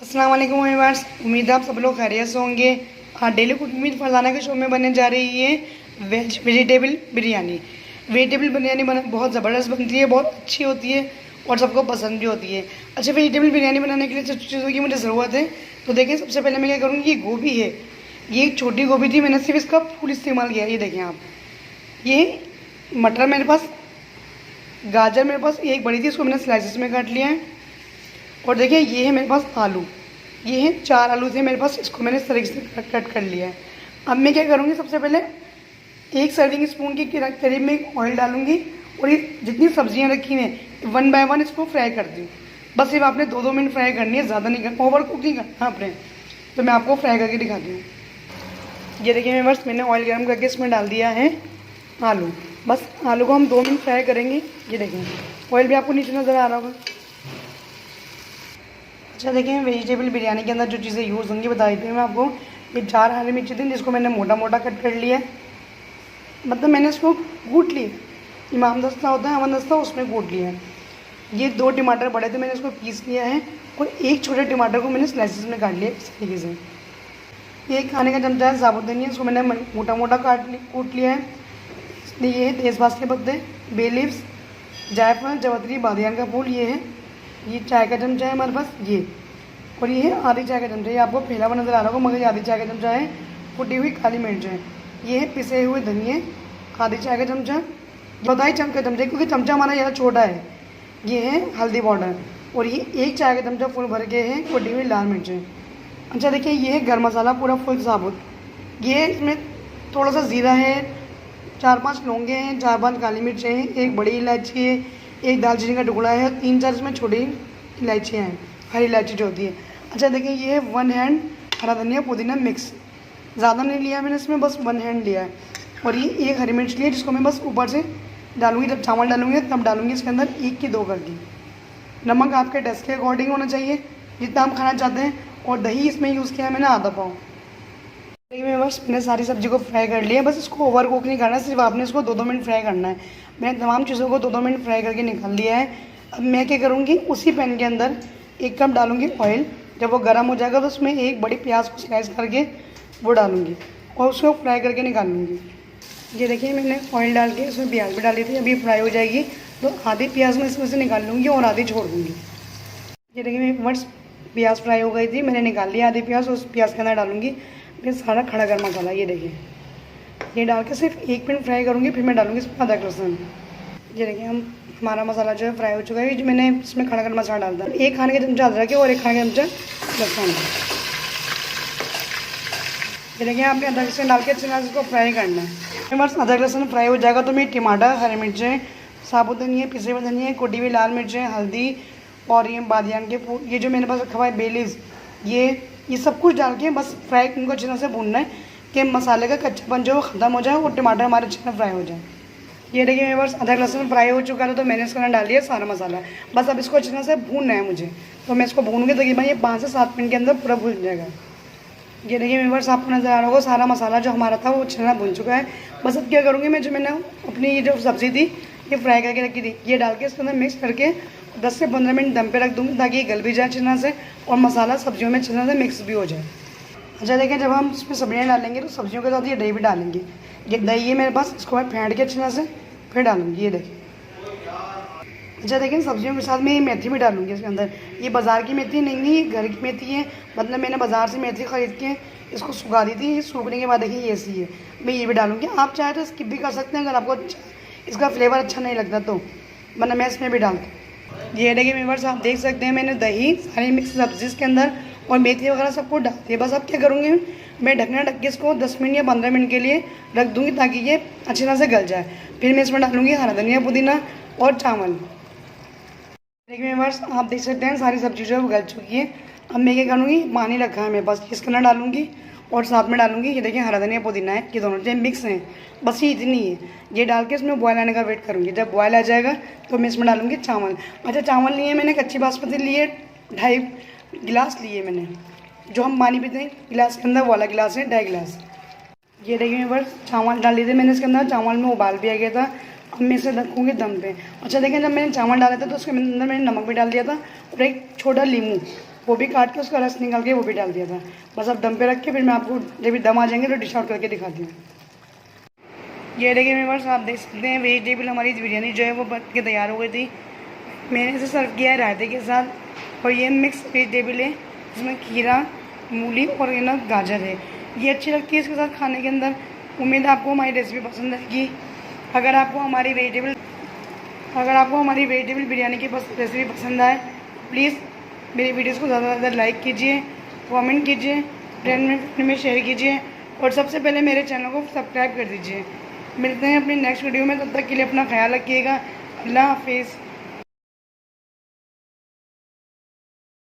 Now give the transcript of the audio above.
अस्सलाम वालेकुम व्यूअर्स, उम्मीद है आप सब लोग खैरियत से होंगे। डेली कुकिंग विद फरजाना के शो में बनने जा रही है वेजिटेबल बिरयानी। वेजिटेबल बिरयानी बहुत ज़बरदस्त बनती है, बहुत अच्छी होती है और सबको पसंद भी होती है। अच्छा, वेजिटेबल बिरयानी बनाने के लिए सब चीज़ों की मुझे ज़रूरत है। तो देखें, सबसे पहले मैं क्या करूँगी, ये गोभी है, ये एक छोटी गोभी थी, मैंने सिर्फ इसका फूल इस्तेमाल किया। ये देखें आप, ये मटर मेरे पास, गाजर मेरे पास एक बड़ी थी, इसको मैंने स्लाइसिस में काट लिया है। और देखिए, ये है मेरे पास आलू, ये है 4 आलू थे मेरे पास, इसको मैंने इस तरीके से कट कर लिया है। अब मैं क्या करूँगी, सबसे पहले 1 सर्विंग स्पून के करीब में ऑयल डालूंगी और ये जितनी सब्जियां रखी हैं 1 बाय 1 इसको फ्राई कर दूँ। बस सिर्फ आपने 2-2 मिनट फ्राई करनी है, ज़्यादा नहीं करना, ओवर कुक नहीं करना आपने। तो मैं आपको फ्राई करके दिखाती हूँ। ये देखिए मैं बस मैंने ऑयल गर्म करके इसमें डाल दिया है आलू। बस आलू को हम 2 मिनट फ्राई करेंगे। ये देखें, ऑयल भी आपको नीचे नज़र आ रहा होगा। अच्छा देखिए, वेजिटेबल बिरयानी के अंदर जो चीज़ें यूज़ होंगी बता देती हूँ मैं आपको। ये 4 हरी मिर्ची थी, जिसको मैंने मोटा मोटा कट कर लिया है, मतलब मैंने इसको कूट लिया। इमाम दस्ता होता है, अमन दस्ता, उसमें कूट लिया है। ये 2 टमाटर बड़े थे, मैंने इसको पीस लिया है और एक छोटे टमाटर को मैंने स्लाइसिस में काट लिया इस तरीके से। ये 1 खाने का चमचा है साबुत धनिया, इसको मैंने मोटा मोटा कूट लिया है। ये है तेज़पात के पत्ते, बे लीव्स, जायफल, जवत्री, बादियान का फूल, ये है। ये चाय का चमचा है हमारे पास, ये। और ये है आधी चाय का चमचा, ये आपको फैला हुआ नज़र आ रहा होगा, मगर ये आधी चाय का चमचा है। कुटी हुई काली मिर्च है, ये है पिसे हुए धनिए, आधी चाय का चमचा। बताइए का चमचा, क्योंकि चमचा हमारा ज़्यादा छोटा है। ये है हल्दी पाउडर और ये 1 चाय का चमचा फुल भर के है कुटी हुई लाल मिर्च है। अच्छा देखिए, ये है गरम मसाला पूरा फुल साबुत। ये इसमें थोड़ा सा ज़ीरा है, 4-5 लौंगे हैं, 4-5 काली मिर्चें हैं, 1 बड़ी इलायची है, 1 दालचीनी का टुकड़ा है, 3-4 इसमें छोटी इलायचियाँ हैं, हरी इलायची जो होती है। अच्छा देखिए, ये है 1 हैंड हरा धनिया पुदीना मिक्स, ज़्यादा नहीं लिया मैंने इसमें, बस 1 हैंड लिया है। और ये 1 हरी मिर्च लिया, जिसको मैं बस ऊपर से डालूंगी, जब चावल डालूंगी तब डालूंगी इसके अंदर 1 की 2 करके। नमक आपके टेस्ट के अकॉर्डिंग होना चाहिए, जितना आप खाना चाहते हैं। और दही इसमें यूज़ किया है मैंने आधा पाव। में बस मैंने सारी सब्ज़ी को फ्राई कर लिया, बस इसको ओवर कुक नहीं करना, सिर्फ आपने इसको 2-2 मिनट फ्राई करना है। मैंने तमाम चीज़ों को 2-2 मिनट फ्राई करके निकाल लिया है। अब मैं क्या करूँगी, उसी पैन के अंदर 1 कप डालूँगी ऑयल। जब वो गर्म हो जाएगा तो उसमें 1 बड़ी प्याज को स्लाइस करके वो डालूँगी और उसको फ्राई करके निकाल लूँगी। ये देखिए, मैंने ऑयल डाल के उसमें प्याज भी डाली थी, अभी फ्राई हो जाएगी तो आधी प्याज मैं इसमें से निकाल लूँगी और आधी छोड़ दूँगी। ये देखिए, मैं वर्ष प्याज फ्राई हो गई थी, मैंने निकाल लिया आधी प्याज, उस प्याज के अंदर डालूँगी फिर सारा खड़ा गर्म मसाला। ये देखिए, ये डाल के सिर्फ 1 मिनट फ्राई करूँगी, फिर मैं डालूँगी इसमें अदरक लहसुन। ये देखिए, हमारा मसाला जो है फ्राई हो चुका है। जो मैंने इसमें खड़ा गर्म मसाला डाल दिया, 1 खाने का चमचा अदरक है और 1 खाने का चमचा लहसुन। ये देखिए, आपने अदरक लहसुन डाल के अच्छे से इसको फ्राई करना है। बस अदरक लहसुन फ्राई हो जाएगा तो मैं टमाटर, हरी मिर्चें, साबुत धनिया, पिसे हुए धनिया, कुटी हुई लाल मिर्चें, हल्दी और ये बादियान के फूल, ये जो मेरे पास रखा हुआ है बे लीव्स, ये सब कुछ डाल के बस फ्राई उनको अच्छे से भूनना है कि मसाले का कच्चापन जो है वो ख़त्म हो जाए और टमाटर हमारे अच्छे से फ्राई हो जाए। ये देखिए, मेरे पास अदरक लहसुन फ्राई हो चुका था तो मैंने इसके अंदर डाल दिया सारा मसाला। बस अब इसको अच्छे से भूनना है मुझे, तो मैं इसको भूनूंगी तकरीबन ये 5 से 7 मिनट के अंदर पूरा भून जाएगा। ये देखिए, मेरे पास आपको नज़र आ रहा होगा सारा मसाला जो हमारा था वो अच्छे से भून चुका है। बस अब क्या करूँगी, मैं जो मैंने अपनी ये जो सब्ज़ी थी ये फ्राई करके रखी थी, ये डाल के इसके अंदर मिक्स करके 10 से 15 मिनट दम पे रख दूँगी ताकि ये गल भी जाए अच्छे से और मसाला सब्जियों में अच्छे से मिक्स भी हो जाए। अच्छा देखिए, जब हम इसमें सब्जियाँ डालेंगे तो सब्जियों के साथ ये दही भी डालेंगे। ये दही है मेरे पास, इसको मैं फेंट के अच्छे से फिर डालूँगी। ये देखिए, अच्छा देखिए, सब्जियों के साथ मैं ये मेथी भी डालूँगी इसके अंदर। ये बाज़ार की मेथी नहीं है, ये घर की मेथी है, मतलब मैंने बाज़ार से मेथी ख़रीद के इसको सुखा दी थी। ये सूखने के बाद देखिए ये ऐसी है, मैं ये भी डालूँगी। आप चाहे तो स्किप भी कर सकते हैं अगर आपको इसका फ्लेवर अच्छा नहीं लगता तो, वरना मैं इसमें भी डालती हूँ। ये देखिए मेंबर्स, आप देख सकते हैं मैंने दही सारी मिक्स सब्जी के अंदर और मेथी वगैरह सब कुछ डालती है। बस अब क्या करूँगी, मैं ढकना ढक के इसको 10 मिनट या 15 मिनट के लिए रख दूँगी ताकि ये अच्छी तरह से गल जाए। फिर मैं इसमें डालूँगी हरा धनिया, पुदीना और चावल। देखिए मेंबर्स, आप देख सकते हैं सारी सब्जी जो है वो गल चुकी है। अब मैं क्या करूँगी, पानी रखा है मेरे पास, इसके अंदर डालूँगी और साथ में डालूँगी ये देखिए हरा धनिया पुदीना है, ये दोनों चीज़ें मिक्स हैं, बस ये इतनी है। ये डाल के इसमें बॉयल आने का वेट करूँगी, जब बॉयल आ जाएगा तो मैं इसमें डालूँगी चावल। अच्छा, चावल लिए मैंने कच्ची बासमती लिए 2.5 गिलास लिए मैंने, जो हम पानी पीते हैं गिलास के अंदर वाला गिलास है 2.5 गिलास। ये देखिए बस चावल डाल दिए थे मैंने इसके अंदर, चावल में उबाल भी आ गया था। अब मैं इसे रखूँगी दम पे। अच्छा देखिए, जब मैंने चावल डाला था तो उसके अंदर मैंने नमक भी डाल दिया था और एक छोटा नींबू वो भी काट के उसका रस निकाल के वो भी डाल दिया था। बस अब दम पे रख के फिर मैं आपको जब भी दम आ जाएंगे तो डिश आउट करके दिखाती हूँ। ये देखिए मेरे पास आप देख सकते हैं वेजिटेबल हमारी बिरयानी जो है वो बन के तैयार हो गई थी। मैंने इसे सर्व किया है रायते के साथ और ये मिक्स वेजिटेबल है, इसमें खीरा, मूली और ये ना गाजर है। ये अच्छी लगती है इसके साथ खाने के अंदर। उम्मीद है आपको हमारी रेसिपी पसंद आएगी। अगर आपको हमारी वेजिटेबल बिरयानी की रेसिपी पसंद आए प्लीज़ मेरी वीडियोज़ को ज़्यादा से ज़्यादा लाइक कीजिए, कमेंट कीजिए, फ्रेंड में शेयर कीजिए और सबसे पहले मेरे चैनल को सब्सक्राइब कर दीजिए। मिलते हैं अपनी नेक्स्ट वीडियो में, तब तक के लिए अपना ख्याल रखिएगा। अल्लाह हाफिज़।